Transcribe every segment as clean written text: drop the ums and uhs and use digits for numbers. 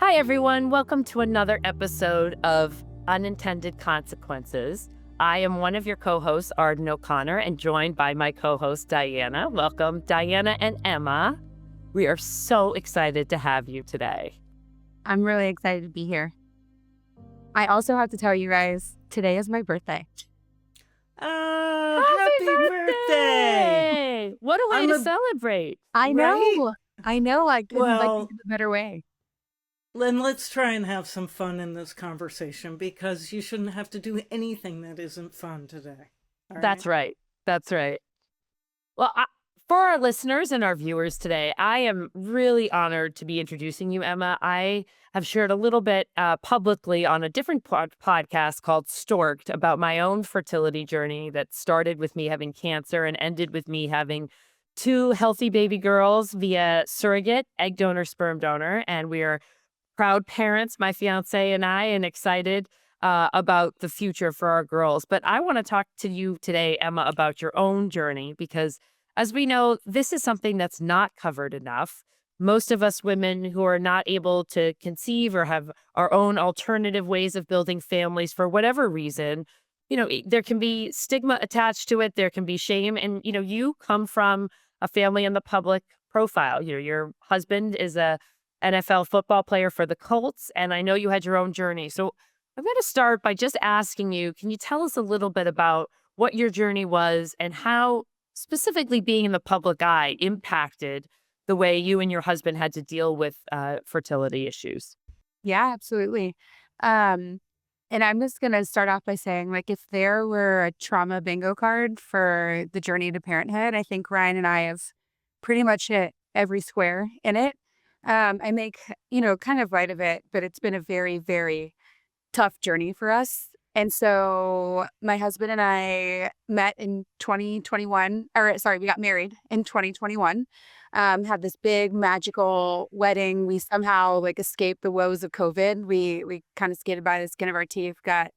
Hi, everyone. Welcome to another episode of Unintended Consequences. I am one of your co-hosts, Arden O'Connor, and joined by my co-host, Diana. Welcome, Diana and Emma. We are so excited to have you today. I'm really excited to be here. I also have to tell you guys, today is my birthday. Happy birthday! What a way to celebrate. I know. Right? I know. I couldn't think Well, of a better way. Len, let's try and have some fun in this conversation because you shouldn't have to do anything that isn't fun today. All That's right. That's right. Well, for our listeners and our viewers today, I am really honored to be introducing you, Emma. I have shared a little bit publicly on a different podcast called Storked about my own fertility journey that started with me having cancer and ended with me having two healthy baby girls via surrogate, egg donor, sperm donor. And we are proud parents, my fiance and I, and excited about the future for our girls. But I want to talk to you today, Emma, about your own journey, because as we know, this is something that's not covered enough. Most of us women who are not able to conceive or have our own alternative ways of building families for whatever reason, there can be stigma attached to it. There can be shame. And, you come from a family in the public profile. Your husband is a NFL football player for the Colts, and I know you had your own journey. So I'm going to start by just asking you, can you tell us a little bit about what your journey was and how specifically being in the public eye impacted the way you and your husband had to deal with fertility issues? Yeah, absolutely. And I'm just going to start off by saying, if there were a trauma bingo card for the journey to parenthood, I think Ryan and I have pretty much hit every square in it. I make, kind of light of it, but it's been a very, very tough journey for us. And so my husband and I met in 2021, we got married in 2021, had this big magical wedding. We somehow escaped the woes of COVID. We kind of skated by the skin of our teeth, got,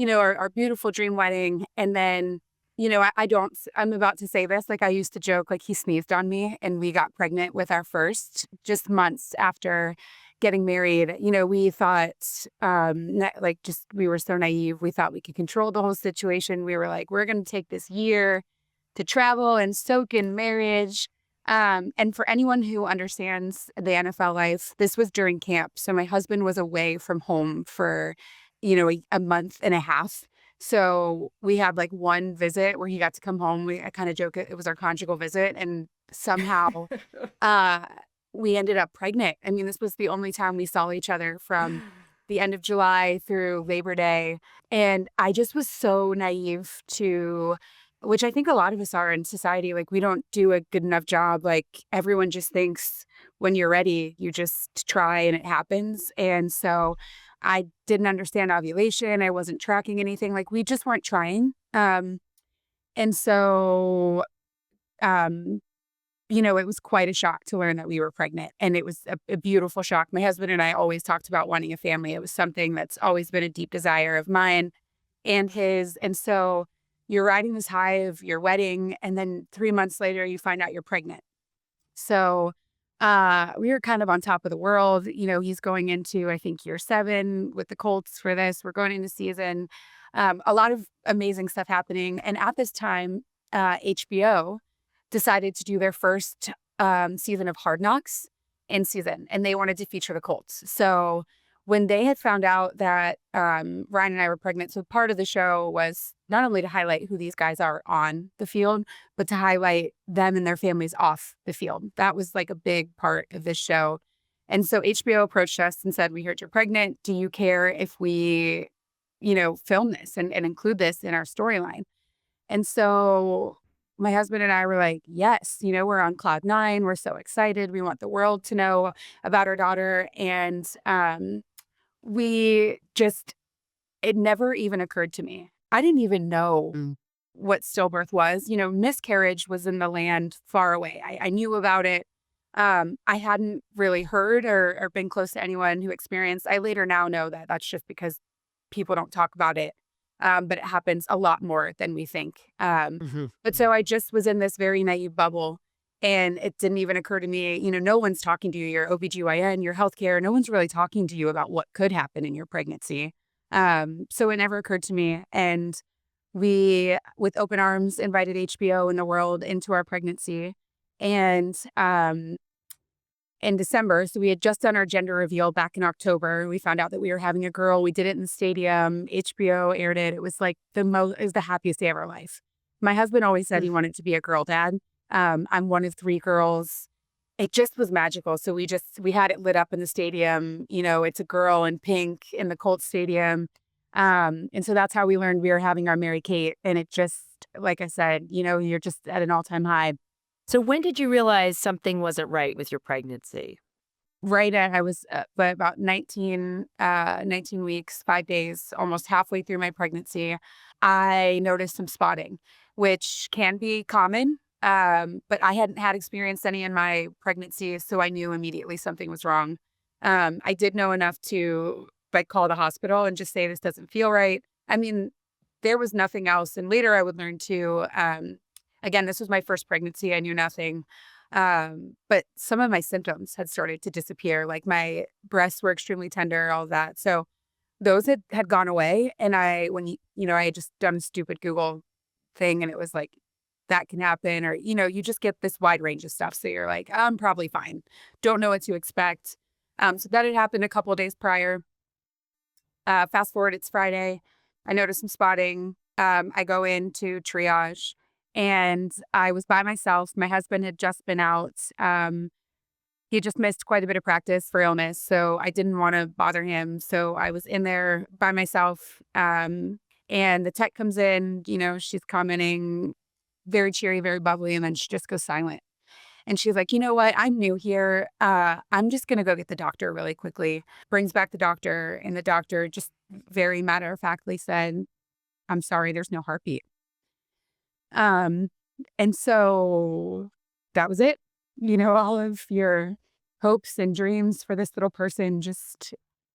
our beautiful dream wedding. And then, I'm about to say this, I used to joke, he sneezed on me and we got pregnant with our first just months after getting married. We thought, we were so naive. We thought we could control the whole situation. We were like, we're going to take this year to travel and soak in marriage. And for anyone who understands the NFL life, this was during camp. So my husband was away from home for, a month and a half. So we had one visit where he got to come home. I kind of joke it was our conjugal visit. And somehow we ended up pregnant. I mean, this was the only time we saw each other from the end of July through Labor Day. And I just was so naive to, which I think a lot of us are in society. We don't do a good enough job. Everyone just thinks when you're ready, you just try and it happens. And so I didn't understand ovulation. I wasn't tracking anything. We just weren't trying. And so, it was quite a shock to learn that we were pregnant. And it was a beautiful shock. My husband and I always talked about wanting a family. It was something that's always been a deep desire of mine and his. And so you're riding this high of your wedding, and then 3 months later, you find out you're pregnant. So we were kind of on top of the world. He's going into, I think, year 7 with the Colts for this. We're going into season. A lot of amazing stuff happening. And at this time, HBO decided to do their first season of Hard Knocks in season, and they wanted to feature the Colts. So when they had found out that Ryan and I were pregnant, so part of the show was not only to highlight who these guys are on the field, but to highlight them and their families off the field. That was a big part of this show. And so HBO approached us and said, we heard you're pregnant. Do you care if we, film this and include this in our storyline? And so my husband and I were like, yes, we're on cloud 9. We're so excited. We want the world to know about our daughter. And it never even occurred to me. I didn't even know what stillbirth was. Miscarriage was in the land far away. I knew about it. I hadn't really heard or been close to anyone who experienced. I later now know that that's just because people don't talk about it. But it happens a lot more than we think. But so I just was in this very naive bubble. And it didn't even occur to me, no one's talking to you, your OBGYN, your healthcare, no one's really talking to you about what could happen in your pregnancy. So it never occurred to me. And we, with open arms, invited HBO and the world into our pregnancy. And in December, so we had just done our gender reveal back in October. We found out that we were having a girl. We did it in the stadium. HBO aired it. It was like it was the happiest day of our life. My husband always said he wanted to be a girl dad. I'm one of 3 girls. It just was magical. So we had it lit up in the stadium. It's a girl in pink in the Colts stadium. And so that's how we learned we were having our Mary Kate. And it just, like I said, you're just at an all-time high. So when did you realize something wasn't right with your pregnancy? Right at, I was about 19 weeks, 5 days, almost halfway through my pregnancy, I noticed some spotting, which can be common. But I hadn't had experienced any in my pregnancy, so I knew immediately something was wrong. I did know enough to call the hospital and just say, this doesn't feel right. I mean, there was nothing else. And later I would learn to, again, this was my first pregnancy. I knew nothing. But some of my symptoms had started to disappear. Like my breasts were extremely tender, all of that. So those had gone away. And I had just done a stupid Google thing and it was like, that can happen. Or, you just get this wide range of stuff. So you're like, I'm probably fine. Don't know what to expect. So that had happened a couple of days prior. Fast forward, it's Friday. I noticed some spotting. I go into triage. And I was by myself. My husband had just been out. He had just missed quite a bit of practice for illness, so I didn't want to bother him. So I was in there by myself. And the tech comes in, she's commenting, very cheery, very bubbly, and then she just goes silent. And she's like, you know what? I'm new here. I'm just going to go get the doctor really quickly. Brings back the doctor, and the doctor just very matter-of-factly said, I'm sorry, there's no heartbeat. And so that was it. All of your hopes and dreams for this little person just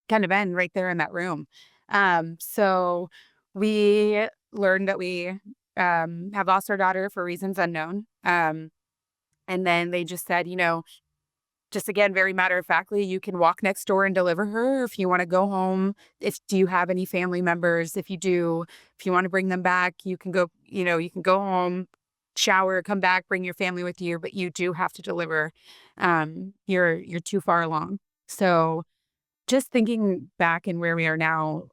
kind of end right there in that room. So we learned that we have lost our daughter for reasons unknown. And then they just said, just again, very matter-of-factly, you can walk next door and deliver her if you want to go home. Do you have any family members? If you do, if you want to bring them back, you can go, you can go home, shower, come back, bring your family with you, but you do have to deliver. You're too far along. So just thinking back and where we are now,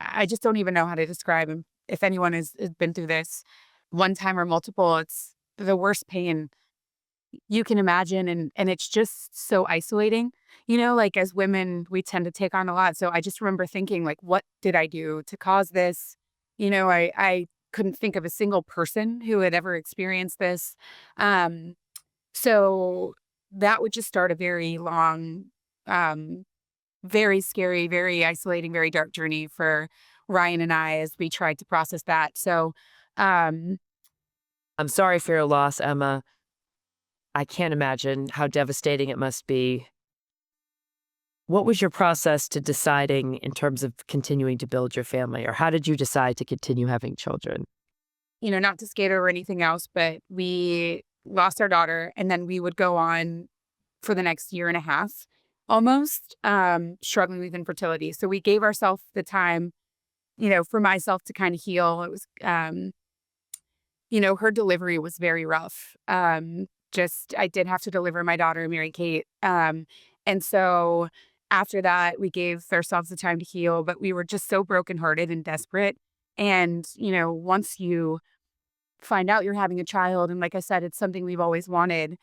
I just don't even know how to describe. And if anyone has been through this one time or multiple, it's the worst pain you can imagine. And it's just so isolating, as women, we tend to take on a lot. So I just remember thinking, like, what did I do to cause this? I couldn't think of a single person who had ever experienced this. So that would just start a very long, very scary, very isolating, very dark journey for Ryan and I as we tried to process that. So, I'm sorry for your loss, Emma. I can't imagine how devastating it must be. What was your process to deciding in terms of continuing to build your family, or how did you decide to continue having children? Not to skate over anything else, but we lost our daughter and then we would go on for the next year and a half almost, struggling with infertility. So we gave ourselves the time, for myself to kind of heal. It was, her delivery was very rough. I did have to deliver my daughter, Mary Kate. And so after that, we gave ourselves the time to heal, but we were just so brokenhearted and desperate. And, once you find out you're having a child, and like I said, it's something we've always wanted,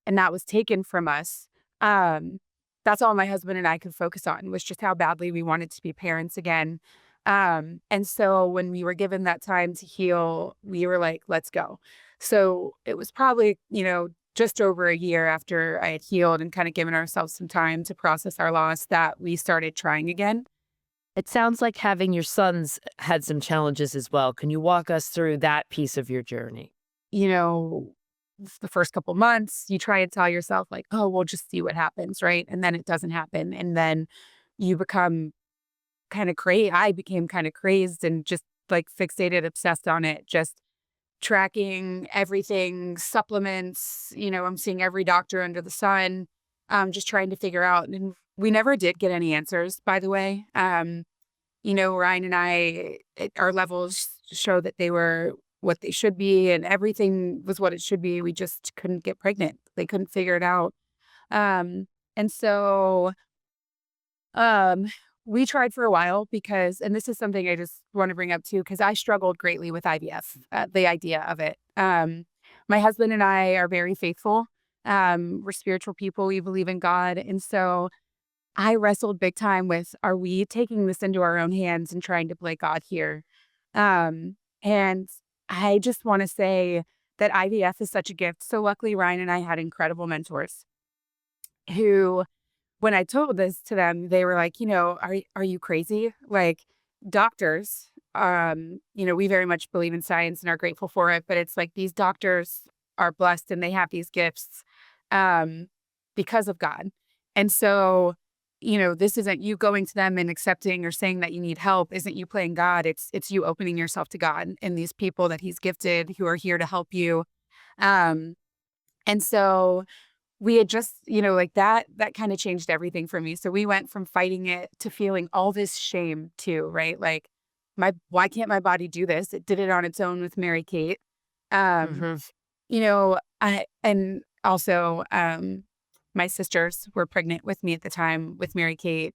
and that was taken from us. That's all my husband and I could focus on was just how badly we wanted to be parents again. And so when we were given that time to heal, we were like, let's go. So it was probably, just over a year after I had healed and kind of given ourselves some time to process our loss that we started trying again. It sounds like having your sons had some challenges as well. Can you walk us through that piece of your journey? The first couple months, you try and tell yourself like, oh, we'll just see what happens, right? And then it doesn't happen. And then you become kind of crazy. I became kind of crazed and just like fixated, obsessed on it. Just tracking everything, supplements, I'm seeing every doctor under the sun, just trying to figure out. And we never did get any answers, by the way. Ryan and our levels show that they were what they should be and everything was what it should be. We just couldn't get pregnant. They couldn't figure it out. And so um, we tried for a while because, and this is something I just want to bring up too, because I struggled greatly with IVF, the idea of it. My husband and I are very faithful. We're spiritual people. We believe in God. And so I wrestled big time with, are we taking this into our own hands and trying to play God here? And I just want to say that IVF is such a gift. So luckily, Ryan and I had incredible mentors who, when I told this to them, they were like, are you crazy? Like doctors, we very much believe in science and are grateful for it, but it's like these doctors are blessed and they have these gifts because of God. And so, this isn't you going to them and accepting or saying that you need help, isn't you playing God. It's you opening yourself to God and these people that he's gifted who are here to help you. And so we had just, like that kind of changed everything for me. So we went from fighting it to feeling all this shame too, right? Like why can't my body do this? It did it on its own with Mary Kate. Um, Hmm. and also, my sisters were pregnant with me at the time with Mary Kate.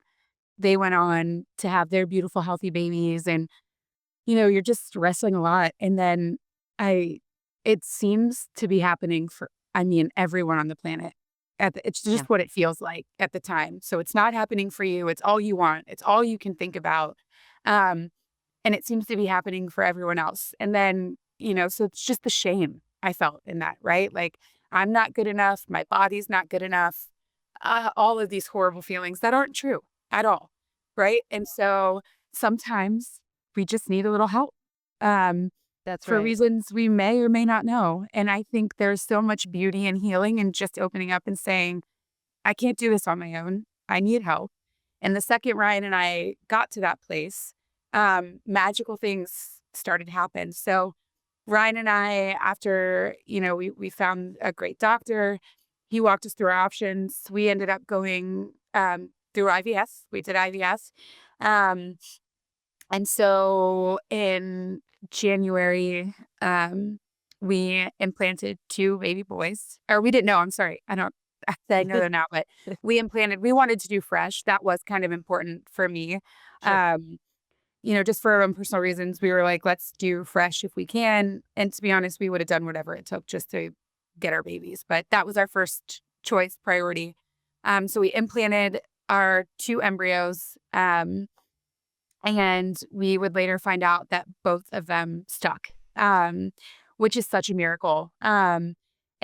They went on to have their beautiful, healthy babies. And, you're just wrestling a lot. And then it seems to be happening for, everyone on the planet. It's Yeah. just what it feels like at the time. So it's not happening for you. It's all you want. It's all you can think about. Um, and it seems to be happening for everyone else. And then, so it's just the shame I felt in that, right? Like, I'm not good enough. My body's not good enough. All of these horrible feelings that aren't true at all, right? And so sometimes we just need a little help That's for right. reasons we may or may not know. And I think there's so much beauty and healing in just opening up and saying, I can't do this on my own. I need help. And the second Ryan and I got to that place, magical things started to happen. So Ryan and I, after, we found a great doctor. He walked us through our options. We ended up going through IVS. We did IVS. Um, and so in January, we implanted 2 baby boys. Or we didn't know, I'm sorry. I know they're now, but we wanted to do fresh. That was kind of important for me. Sure. Just for our own personal reasons, we were like, let's do fresh if we can. And to be honest, we would have done whatever it took just to get our babies. But that was our first choice priority. So we implanted our 2 embryos. And we would later find out that both of them stuck, which is such a miracle. And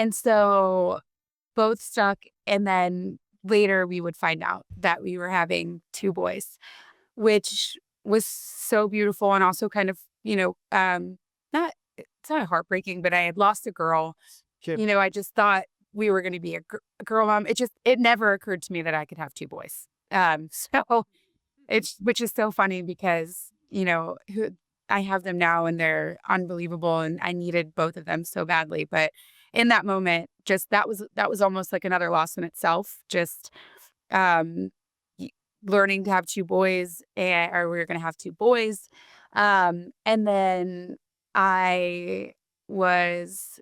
so both stuck. And then later we would find out that we were having 2 boys, which was so beautiful and also kind of, not, it's not heartbreaking, but I had lost a girl. Sure. I just thought we were going to be a girl mom. It never occurred to me that I could have 2 boys. So which is so funny because, I have them now and they're unbelievable and I needed both of them so badly. But in that moment, just that was almost like another loss in itself. Just um, learning to have 2 boys or we were going to have 2 boys. And then I was,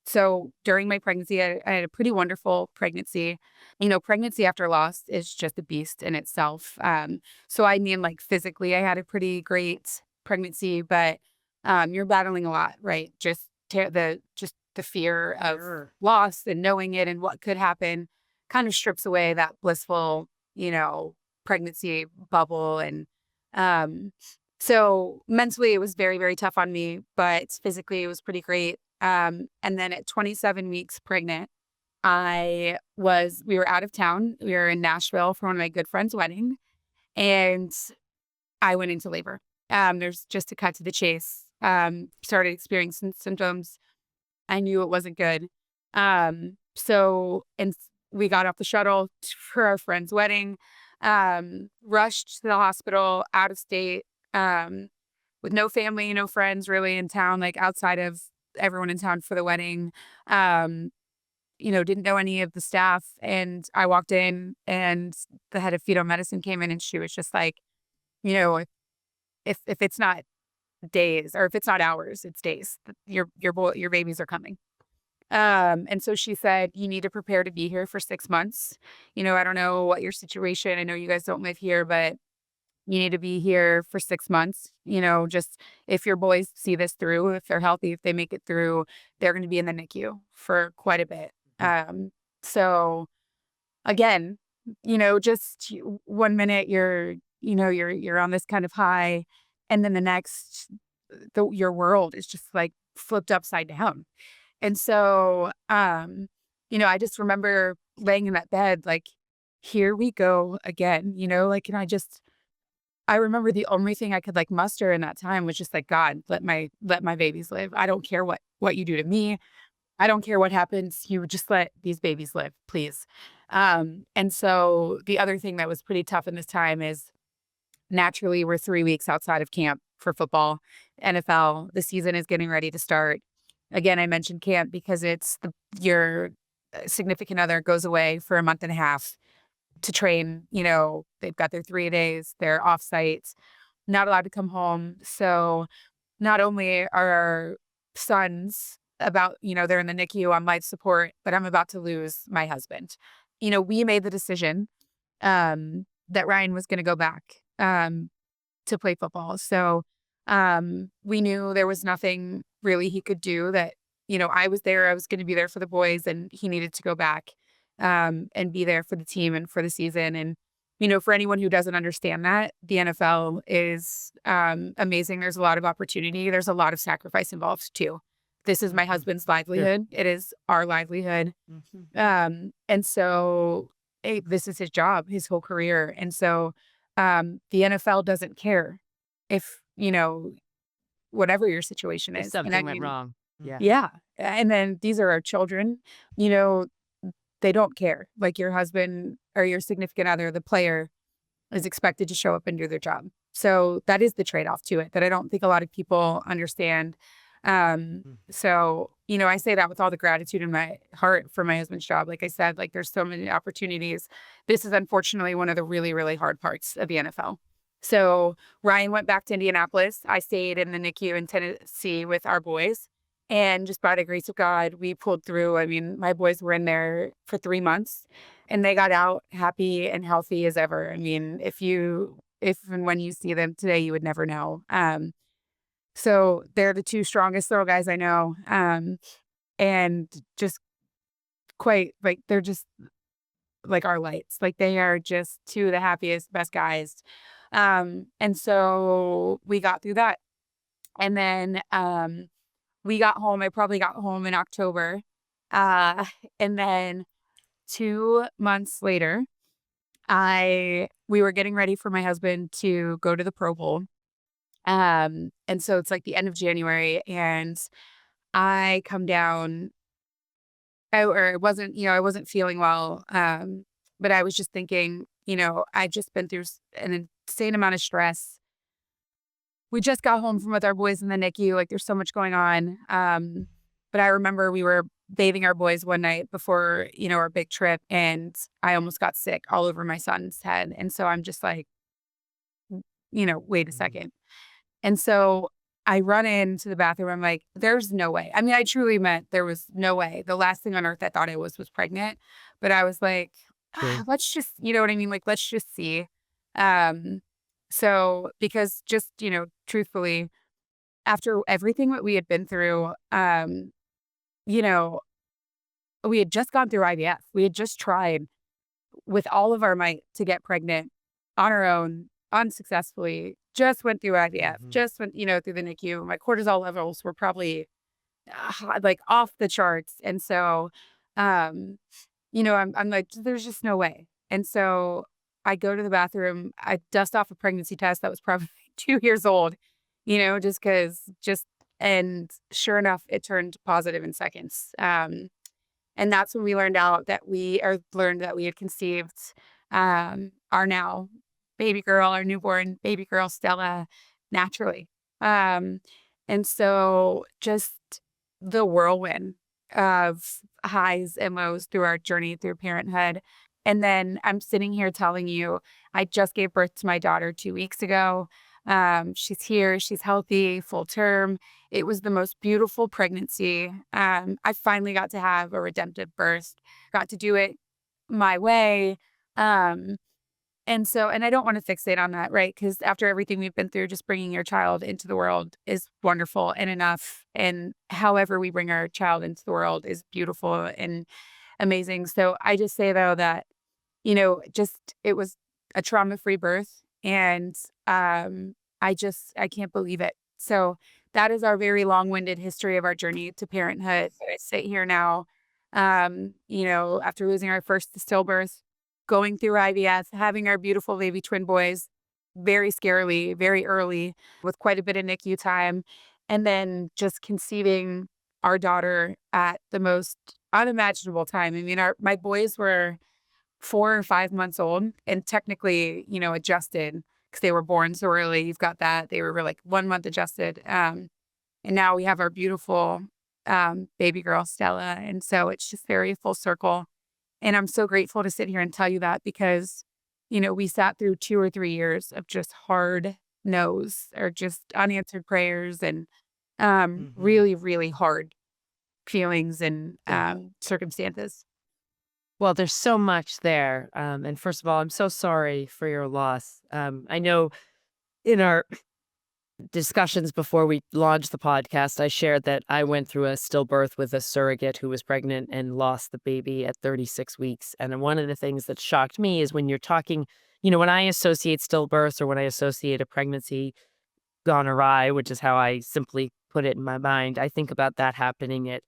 so during my pregnancy, I had a pretty wonderful pregnancy. Pregnancy after loss is just a beast in itself. So like physically, I had a pretty great pregnancy, but you're battling a lot, right? Just the fear of Sure. loss and knowing it and what could happen kind of strips away that blissful, pregnancy bubble. And um, so mentally, it was very, very tough on me, but physically, it was pretty great. And then at 27 weeks pregnant, we were out of town. We were in Nashville for one of my good friend's wedding and I went into labor. There's just to cut to the chase, started experiencing symptoms. I knew it wasn't good. And we got off the shuttle for our friend's wedding, rushed to the hospital out of state. with no family, no friends really in town, like outside of everyone in town for the wedding. Um, didn't know any of the staff. And I walked in and the head of fetal medicine came in and she was just like, you know, if it's not days or if it's not hours, it's days. Your babies are coming. And so she said, you need to prepare to be here for 6 months. I don't know what your situation. I know you guys don't live here, but you need to be here for 6 months. Just if your boys see this through, if they're healthy, if they make it through, they're going to be in the NICU for quite a bit. So again, just one minute you're on this kind of high, and then the next, your world is just like flipped upside down. And so, I just remember laying in that bed, like, here we go again, and I remember the only thing I could like muster in that time was just like, God, let my babies live. I don't care what you do to me. I don't care what happens. You just let these babies live, please. And so the other thing that was pretty tough in this time is naturally we're 3 weeks outside of camp for football, NFL. The season is getting ready to start. Again, I mentioned camp because it's your significant other goes away for a month and a half to train. They've got their 3 days, they're off site, not allowed to come home. So not only are our sons they're in the NICU on life support, but I'm about to lose my husband. We made the decision that Ryan was going to go back to play football. So we knew there was nothing really he could do that, I was there. I was going to be there for the boys and he needed to go back and be there for the team and for the season. And, for anyone who doesn't understand that, the NFL is amazing. There's a lot of opportunity. There's a lot of sacrifice involved too. This is my husband's livelihood. It is our livelihood. And so this is his job, his whole career. And so the NFL doesn't care if, whatever your situation If is. something went wrong. Yeah. And then these are our children, they don't care. Like your husband or your significant other, the player, is expected to show up and do their job. So that is the trade-off to it that I don't think a lot of people understand. So, I say that with all the gratitude in my heart for my husband's job. Like I said, like there's so many opportunities. This is unfortunately one of the really, really hard parts of the NFL. So Ryan went back to Indianapolis. I stayed in the NICU in Tennessee with our boys. And just by the grace of God, we pulled through. I mean, my boys were in there for 3 months and they got out happy and healthy as ever. I mean, if and when you see them today, you would never know. So they're the two strongest little guys I know. And just quite like, they're just like our lights. Like they are just two of the happiest, best guys. And so we got through that. And then, we got home. I probably got home in October. And then 2 months later, we were getting ready for my husband to go to the Pro Bowl. And so it's like the end of January and I come down or it wasn't, I wasn't feeling well. But I was just thinking, I've just been through an insane amount of stress. We just got home from with our boys in the NICU. Like there's so much going on. But I remember we were bathing our boys one night before, our big trip and I almost got sick all over my son's head. And so I'm just like, wait a second. And so I run into the bathroom. I'm like, there's no way. I mean, I truly meant there was no way. The last thing on earth I thought I was pregnant. But I was like, let's just, you know what I mean? Like, let's just see. So because just, truthfully, after everything that we had been through, we had just gone through IVF. We had just tried with all of our might to get pregnant on our own, unsuccessfully, just went through IVF, just went, through the NICU. My cortisol levels were probably like off the charts. And so, I'm like, there's just no way. And so I go to the bathroom, I dust off a pregnancy test that was probably 2 years old, and sure enough, it turned positive in seconds. And that's when we learned that we had conceived our now baby girl, our newborn baby girl, Stella, naturally. Um, and so just the whirlwind of highs and lows through our journey through parenthood. And then I'm sitting here telling you, I just gave birth to my daughter 2 weeks ago. She's here, she's healthy, full term. It was the most beautiful pregnancy. I finally got to have a redemptive birth, got to do it my way. Um, and I don't want to fixate on that, right? Because after everything we've been through, just bringing your child into the world is wonderful and enough. And however we bring our child into the world is beautiful and amazing. So I just say, though, that, just it was a trauma-free birth. And I can't believe it. So that is our very long-winded history of our journey to parenthood. I sit here now, after losing our first stillbirth, going through IVF, having our beautiful baby twin boys very scarily, very early, with quite a bit of NICU time, and then just conceiving our daughter at the most unimaginable time. I mean, my boys were 4 or 5 months old and technically, adjusted because they were born so early. You've got that. They were like 1 month adjusted. And now we have our beautiful baby girl, Stella. And so it's just very full circle. And I'm so grateful to sit here and tell you that because, we sat through 2 or 3 years of just hard no's or just unanswered prayers and Mm-hmm. really, really hard feelings and Yeah. circumstances. Well, there's so much there. And first of all, I'm so sorry for your loss. I know in our discussions before we launched the podcast, I shared that I went through a stillbirth with a surrogate who was pregnant and lost the baby at 36 weeks. And then one of the things that shocked me is when you're talking, when I associate stillbirths or when I associate a pregnancy gone awry, which is how I simply put it in my mind, I think about that happening at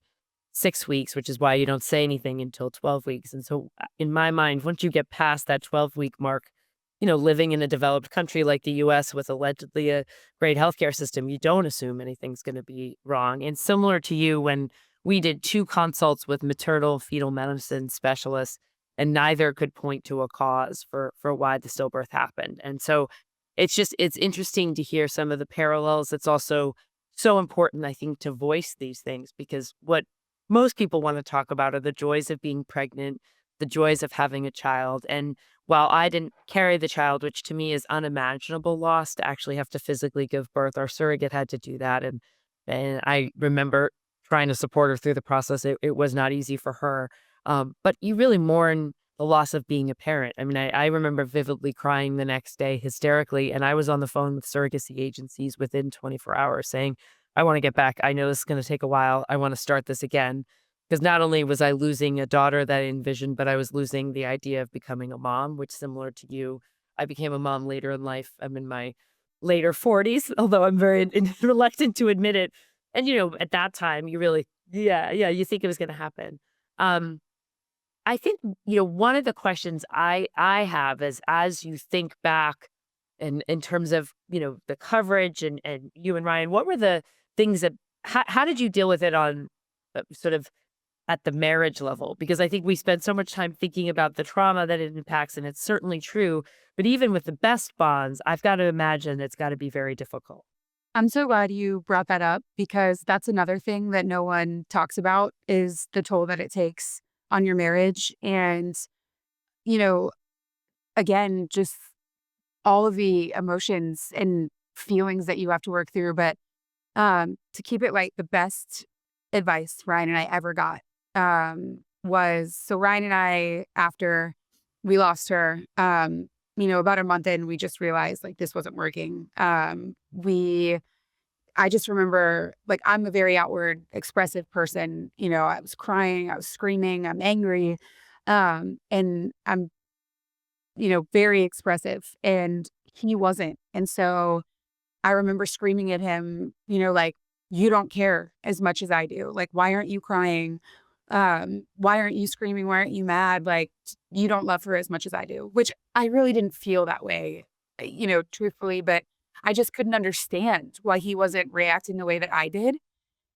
6 weeks, which is why you don't say anything until 12 weeks. And so, in my mind, once you get past that 12-week mark, living in a developed country like the US with allegedly a great healthcare system, you don't assume anything's going to be wrong. And similar to you, when we did 2 consults with maternal fetal medicine specialists, and neither could point to a cause for why the stillbirth happened. And so, it's interesting to hear some of the parallels. It's also so important, I think, to voice these things because what most people want to talk about are the joys of being pregnant, the joys of having a child. And while I didn't carry the child, which to me is unimaginable loss to actually have to physically give birth, our surrogate had to do that. And I remember trying to support her through the process. It was not easy for her. But you really mourn the loss of being a parent. I mean, I remember vividly crying the next day hysterically. And I was on the phone with surrogacy agencies within 24 hours saying, I want to get back. I know this is going to take a while. I want to start this again. Because not only was I losing a daughter that I envisioned, but I was losing the idea of becoming a mom, which similar to you, I became a mom later in life. I'm in my later 40s, although I'm very reluctant to admit it. And, at that time, you really, yeah, you think it was going to happen. Um, I think, one of the questions I have is as you think back in terms of, the coverage and you and Ryan, what were the things that how did you deal with it on sort of at the marriage level? Because I think we spend so much time thinking about the trauma that it impacts, and it's certainly true. But even with the best bonds, I've got to imagine it's got to be very difficult. I'm so glad you brought that up because that's another thing that no one talks about is the toll that it takes on your marriage. And, you know, again, just all of the emotions and feelings that you have to work through. But to keep it light, the best advice Ryan and I ever got was so Ryan and I, after we lost her, about a month in, we just realized like this wasn't working. I just remember like I'm a very outward expressive person. I was crying, I was screaming, I'm angry. And I'm, very expressive and he wasn't. And so I remember screaming at him, like, you don't care as much as I do. Like, why aren't you crying? Why aren't you screaming? Why aren't you mad? Like, you don't love her as much as I do, which I really didn't feel that way, truthfully, but I just couldn't understand why he wasn't reacting the way that I did.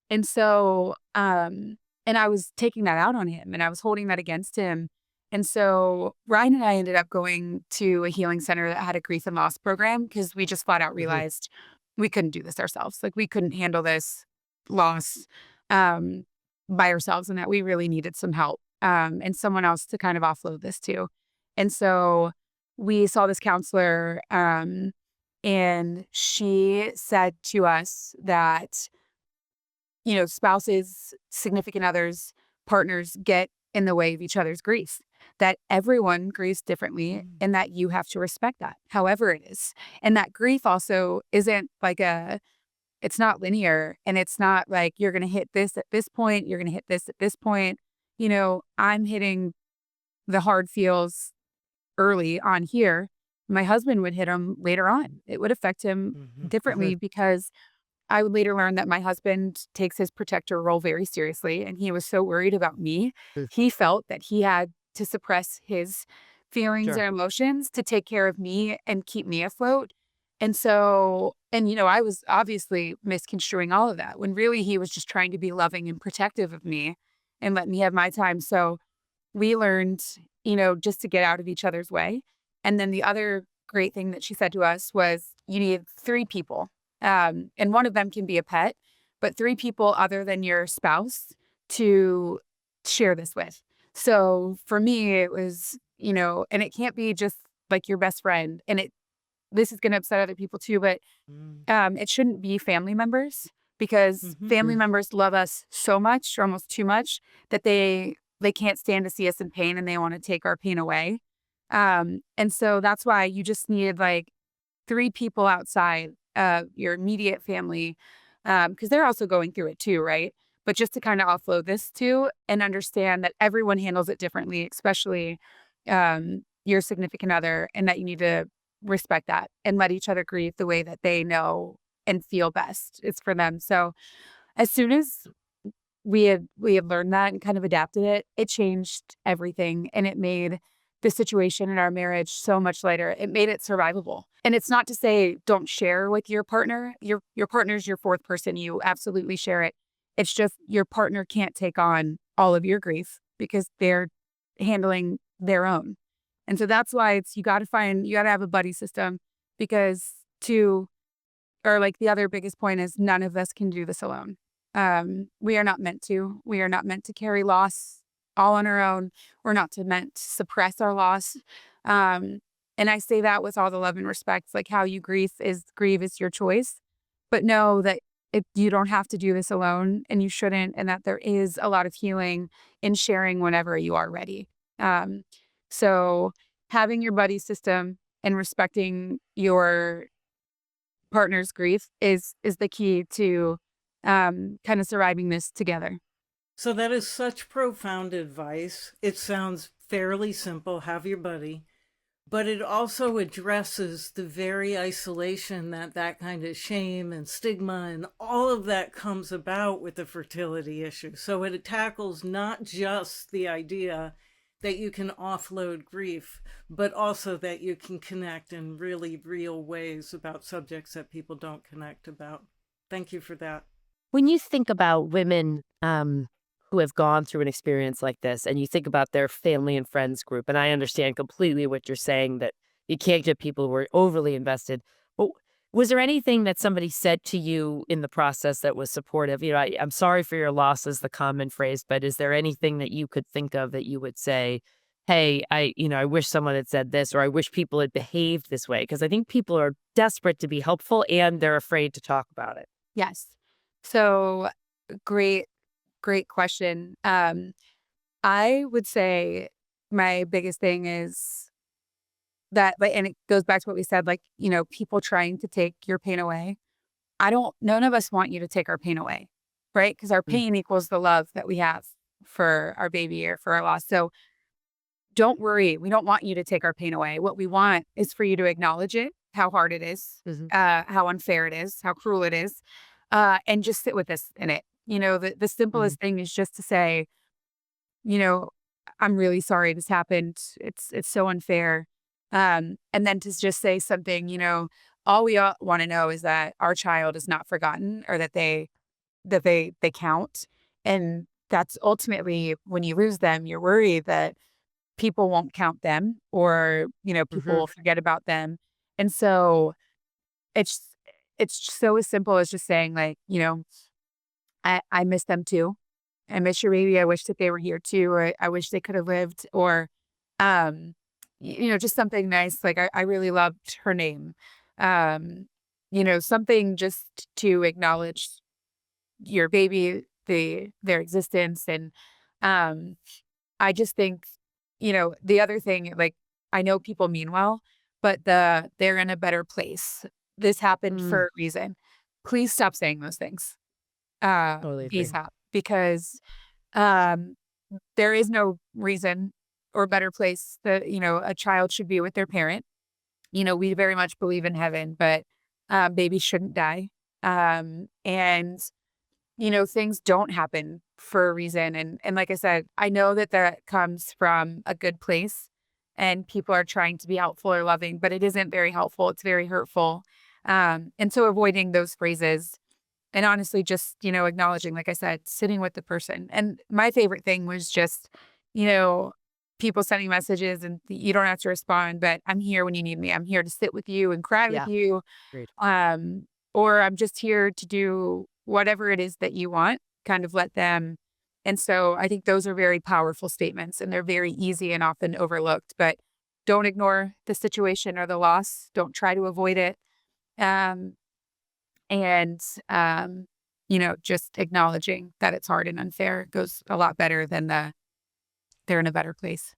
And so, and I was taking that out on him and I was holding that against him. And so Ryan and I ended up going to a healing center that had a grief and loss program because we just flat out Mhm. realized we couldn't do this ourselves. Like we couldn't handle this loss um, by ourselves, and that we really needed some help and someone else to kind of offload this to. And so we saw this counselor, and she said to us that, spouses, significant others, partners get in the way of each other's grief, that everyone grieves differently and that you have to respect that, however it is. And that grief also isn't like it's not linear, and it's not like you're going to hit this at this point, you're going to hit this at this point. I'm hitting the hard feels early on here. My husband would hit them later on. It would affect him differently because I would later learn that my husband takes his protector role very seriously, and he was so worried about me. He felt that he had to suppress his feelings Sure. and emotions to take care of me and keep me afloat. And so, I was obviously misconstruing all of that when really he was just trying to be loving and protective of me and let me have my time. So we learned, just to get out of each other's way. And then the other great thing that she said to us was you need 3 people. And one of them can be a pet, but 3 people other than your spouse to share this with. So for me, it was, and it can't be just like your best friend. And this is going to upset other people too, but it shouldn't be family members, because family members love us so much, or almost too much, that they can't stand to see us in pain and they want to take our pain away. And so that's why you just need like 3 people outside your immediate family, because they're also going through it too, right? But just to kind of offload this too and understand that everyone handles it differently, especially your significant other, and that you need to respect that and let each other grieve the way that they know and feel best. It's for them. So as soon as we had learned that and kind of adapted it, it changed everything, and it made the situation in our marriage so much lighter. It made it survivable. And it's not to say don't share with your partner. Your partner's your 4th person. You absolutely share it. It's just your partner can't take on all of your grief because they're handling their own. And so that's why you got to have a buddy system, because the other biggest point is none of us can do this alone. We are not meant to. We are not meant to carry loss all on our own. We're not meant to suppress our loss. And I say that with all the love and respect, like how you grieve is your choice, but know that you don't have to do this alone, and you shouldn't, and that there is a lot of healing in sharing whenever you are ready. So having your buddy system and respecting your partner's grief is the key to kind of surviving this together. So that is such profound advice. It sounds fairly simple, have your buddy, but it also addresses the very isolation that kind of shame and stigma and all of that comes about with the fertility issue. So it tackles not just the idea that you can offload grief, but also that you can connect in really real ways about subjects that people don't connect about. Thank you for that. When you think about women who have gone through an experience like this, and you think about their family and friends group, and I understand completely what you're saying, that you can't get people who are overly invested. But was there anything that somebody said to you in the process that was supportive? I'm sorry for your loss is the common phrase, but is there anything that you could think of that you would say, hey, I wish someone had said this, or I wish people had behaved this way? Because I think people are desperate to be helpful and they're afraid to talk about it. Yes. So great question. I would say my biggest thing is that, and it goes back to what we said, people trying to take your pain away. None of us want you to take our pain away, right? Because our pain equals the love that we have for our baby or for our loss. So don't worry. We don't want you to take our pain away. What we want is for you to acknowledge it, how hard it is, how unfair it is, how cruel it is, and just sit with us in it. The simplest thing is just to say, I'm really sorry this happened. It's so unfair. And then to just say something, all we all want to know is that our child is not forgotten, or that they count. And that's ultimately, when you lose them, you're worried that people won't count them, or, people will forget about them. And so it's it's so as simple as just saying like, I miss them too. I miss your baby. I wish that they were here too, or I wish they could have lived, or, just something nice. Like I really loved her name. Um, something just to acknowledge your baby, their existence. And, um, I just think, the other thing, like, I know people mean well, but they're in a better place. This happened Mm, for a reason. Please stop saying those things. totally agree. ASAP, because um, there is no reason or better place that, a child should be with their parent. We very much believe in heaven, but babies shouldn't die. And things don't happen for a reason. And like I said, I know that that comes from a good place and people are trying to be helpful or loving, but it isn't very helpful. It's very hurtful. And so avoiding those phrases and honestly, just, acknowledging, like I said, sitting with the person. And my favorite thing was just, you know, people sending messages and you don't have to respond, but I'm here when you need me. I'm here to sit with you and cry with Yeah, you. agreed. Um, or I'm just here to do whatever it is that you want, kind of let them. And so I think those are very powerful statements and they're very easy and often overlooked, but don't ignore the situation or the loss. Don't try to avoid it. Um, and, just acknowledging that it's hard and unfair goes a lot better than they're in a better place.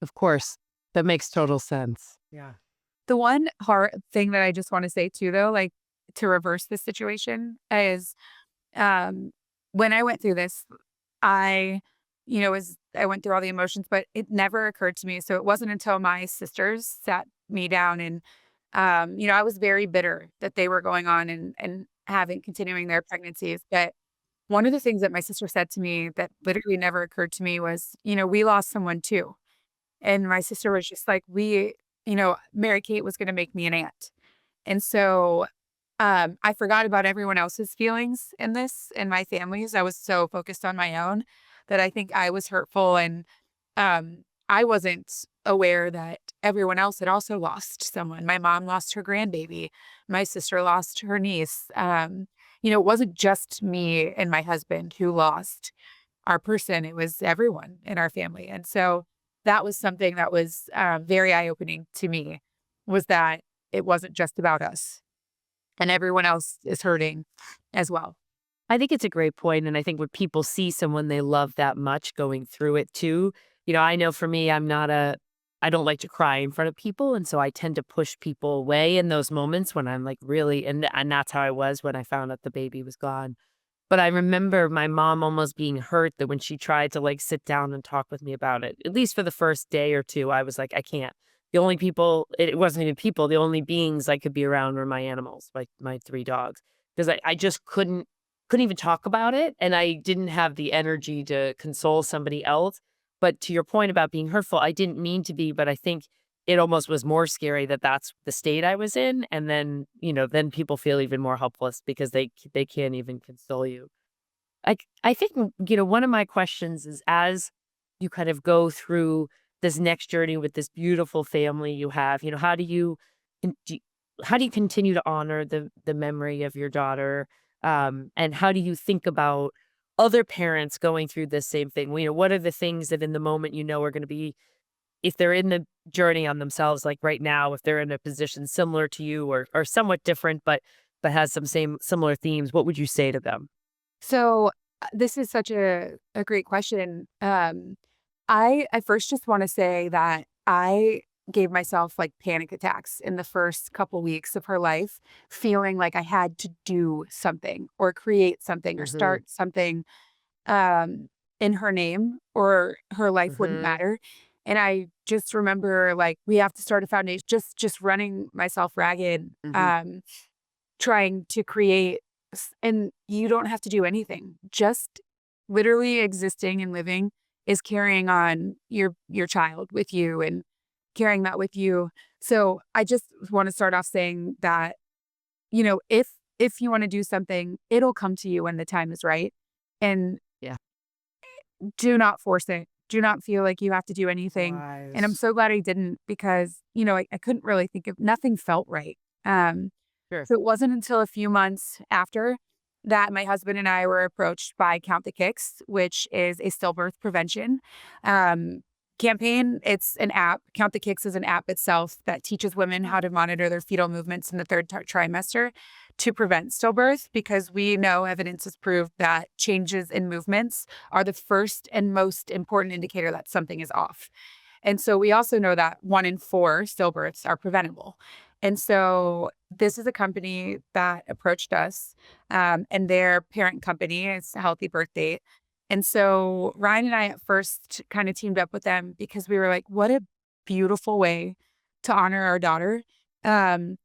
Of course. That makes total sense. Yeah. The one hard thing that I just want to say too, though, like to reverse this situation is, um, when I went through this, I, I went through all the emotions, but it never occurred to me. So it wasn't until my sisters sat me down and, I was very bitter that they were going on and having continuing their pregnancies. But one of the things that my sister said to me that literally never occurred to me was, we lost someone too. And my sister was just like, Mary Kate was going to make me an aunt. And so I forgot about everyone else's feelings in this and my family's. I was so focused on my own that I think I was hurtful. And I wasn't aware that everyone else had also lost someone. My mom lost her grandbaby. My sister lost her niece. It wasn't just me and my husband who lost our person. It was everyone in our family. And so that was something that was very eye-opening to me, was that it wasn't just about us and everyone else is hurting as well. I think it's a great point, and I think when people see someone they love that much going through it too, I know for me, I don't like to cry in front of people, and so I tend to push people away in those moments when I'm like really, and that's how I was when I found out the baby was gone. But I remember my mom almost being hurt that when she tried to like sit down and talk with me about it, at least for the first day or two, I was like, I can't. The only people, it wasn't even people, the only beings I could be around were my animals, like my three dogs. Because I just couldn't even talk about it. And I didn't have the energy to console somebody else. But to your point about being hurtful, I didn't mean to be, but I think it almost was more scary that that's the state I was in. And then, then people feel even more helpless because they can't even console you. I think, one of my questions is as you kind of go through this next journey with this beautiful family you have, how do you, con- do you- how do you continue to honor the memory of your daughter? And how do you think about other parents going through this same thing? What are the things that in the moment are going to be, if they're in the journey on themselves, like right now, if they're in a position similar to you or somewhat different, but has some similar themes, what would you say to them? So this is such a great question. I first just want to say that I gave myself like panic attacks in the first couple weeks of her life, feeling like I had to do something or create something or Hmm. start something in her name or her life wouldn't Hmm. matter. And I just remember like we have to start a foundation, just running myself ragged, Hmm. trying to create and you don't have to do anything. Just literally existing and living is carrying on your child with you and carrying that with you. So I just want to start off saying that, if you want to do something, it'll come to you when the time is right. And Yeah. do not force it. Do not feel like you have to do anything. And I'm Wise. so glad I didn't because, I couldn't really think of nothing felt right. Um, Sure. So it wasn't until a few months after that my husband and I were approached by Count the Kicks, which is a stillbirth prevention um, campaign. It's an app. Count the Kicks is an app itself that teaches women how to monitor their fetal movements in the third trimester to prevent stillbirth, because we know evidence has proved that changes in movements are the first and most important indicator that something is off. And so we also know that 1 in 4 stillbirths are preventable. And so this is a company that approached us, and their parent company is Healthy Birth Date. And so Ryan and I at first kind of teamed up with them because we were like, what a beautiful way to honor our daughter, um,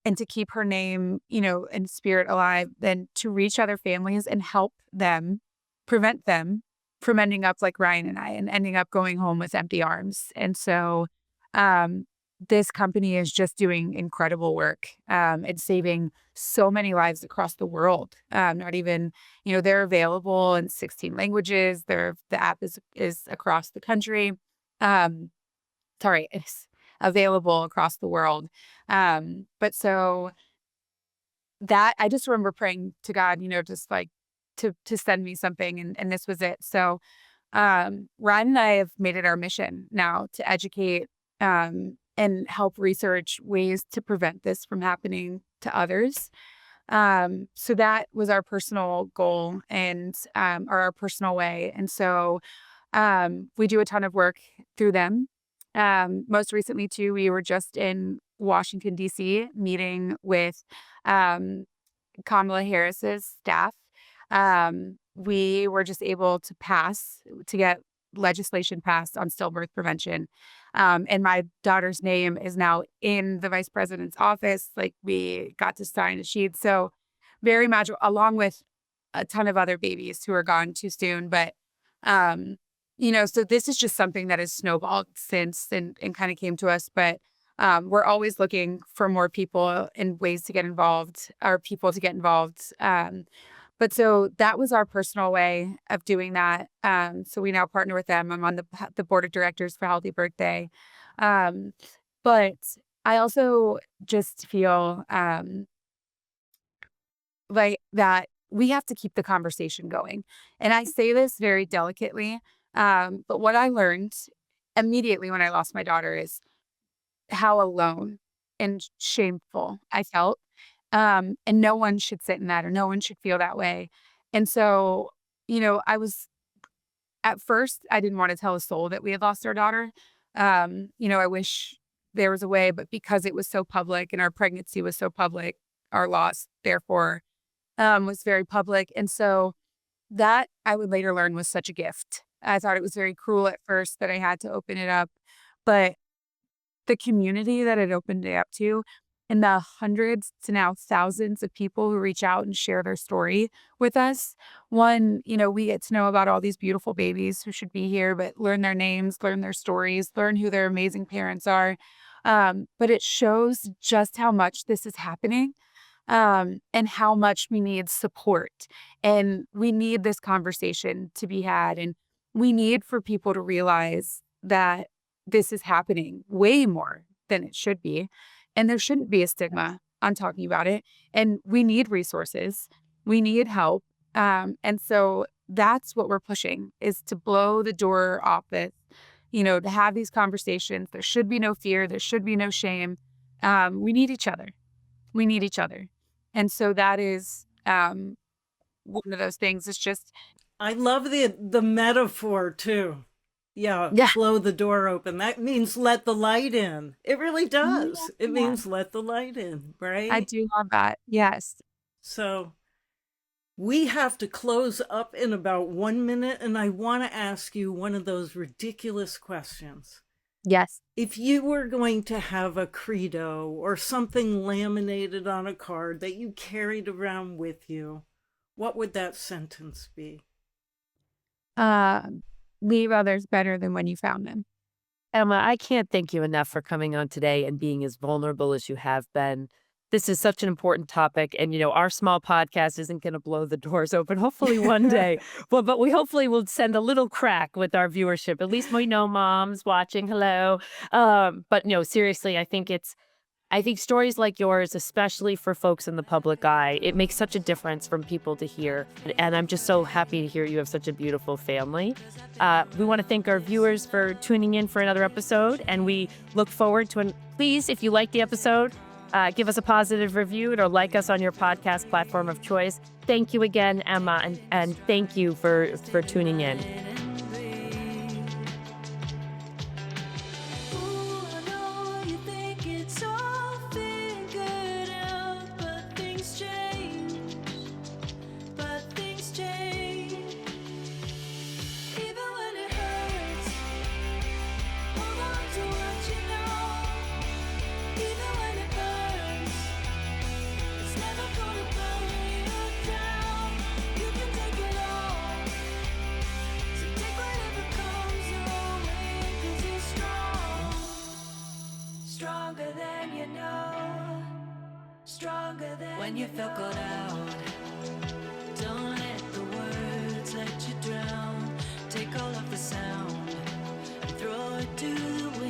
and to keep her name, and spirit alive, and to reach other families and help them, prevent them from ending up like Ryan and I and ending up going home with empty arms. And so um, this company is just doing incredible work, and saving so many lives across the world. Not even, they're available in 16 languages. The app is across the country. Um, Sorry, it's available across the world. But so that I just remember praying to God, just like to send me something, and this was it. So Ryan and I have made it our mission now to educate and help research ways to prevent this from happening to others. So that was our personal goal and or our personal way. And so we do a ton of work through them. Most recently, too, we were just in Washington, D.C., meeting with um, Kamala Harris's staff. We were just able to get legislation passed on stillbirth prevention. And my daughter's name is now in the vice president's office. Like, we got to sign a sheet. So very magical, along with a ton of other babies who are gone too soon. But, so this is just something that has snowballed since and kind of came to us. But we're always looking for more people and ways to get involved, or people to get involved. But so that was our personal way of doing that. So we now partner with them. I'm on the board of directors for Healthy Birth Day. But I also just feel like that we have to keep the conversation going. And I say this very delicately. But what I learned immediately when I lost my daughter is how alone and shameful I felt. And no one should sit in that, or no one should feel that way. And so, I was, at first, I didn't want to tell a soul that we had lost our daughter. I wish there was a way, but because it was so public and our pregnancy was so public, our loss, therefore, was very public. And so that I would later learn was such a gift. I thought it was very cruel at first that I had to open it up, but the community that it opened it up to, and the hundreds to now thousands of people who reach out and share their story with us. One, we get to know about all these beautiful babies who should be here, but learn their names, learn their stories, learn who their amazing parents are. But it shows just how much this is happening, and how much we need support. And we need this conversation to be had. And we need for people to realize that this is happening way more than it should be. And there shouldn't be a stigma on talking about it. And we need resources. We need help. And so that's what we're pushing, is to blow the door off it, to have these conversations. There should be no fear. There should be no shame. We need each other. We need each other. And so that is one of those things. It's just, I love the metaphor too. Yeah, yeah, blow the door open. That means let the light in. It really does. It yeah, means let the light in, I right? do love that. Yes. So we have to close up in about 1 minute, and I want to ask you one of those ridiculous questions. Yes. If you were going to have a credo or something laminated on a card that you carried around with you, what would that sentence be? Leave others better than when you found them. Emma, I can't thank you enough for coming on today and being as vulnerable as you have been. This is such an important topic. And, our small podcast isn't going to blow the doors open, hopefully one day. But we hopefully will send a little crack with our viewership. At least we know moms watching. Hello. But no, seriously, I think it's I think stories like yours, especially for folks in the public eye, it makes such a difference from people to hear. And I'm just so happy to hear you have such a beautiful family. We want to thank our viewers for tuning in for another episode, and we look forward to please, if you like the episode, give us a positive review or like us on your podcast platform of choice. Thank you again, Emma, and thank you for tuning in. Stronger than you know, stronger than when you feel caught out. Don't let the words let you drown. Take all of the sound and throw it to the wind.